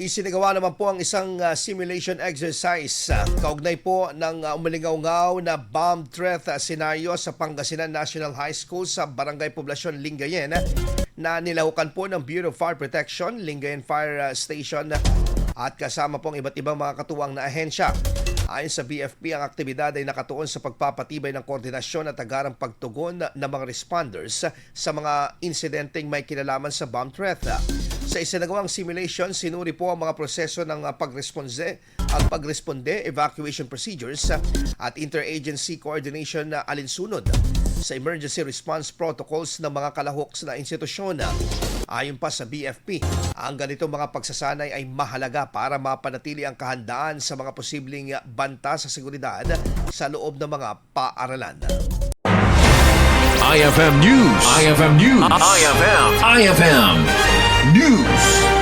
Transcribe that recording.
Isinagawa naman po ang isang simulation exercise kaugnay po ng umalingaw-ngaw na bomb threat scenario sa Pangasinan National High School sa Barangay Poblacion, Lingayen na nilahukan po ng Bureau of Fire Protection, Lingayen Fire Station at kasama pong iba't ibang mga katuwang na ahensya. Ayon sa BFP, ang aktibidad ay nakatuon sa pagpapatibay ng koordinasyon at agarang pagtugon ng mga responders sa mga insidenteng may kinalaman sa bomb threat. Sa isinagawang simulation, sinuri po ang mga proseso ng pagresponde, evacuation procedures at interagency coordination na alinsunod sa emergency response protocols ng mga kalahok na institusyon. Ayon pa sa BFP, ang ganitong mga pagsasanay ay mahalaga para mapanatili ang kahandaan sa mga posibleng banta sa seguridad sa loob ng mga paaralan. IFM News. IFM News. IFM News.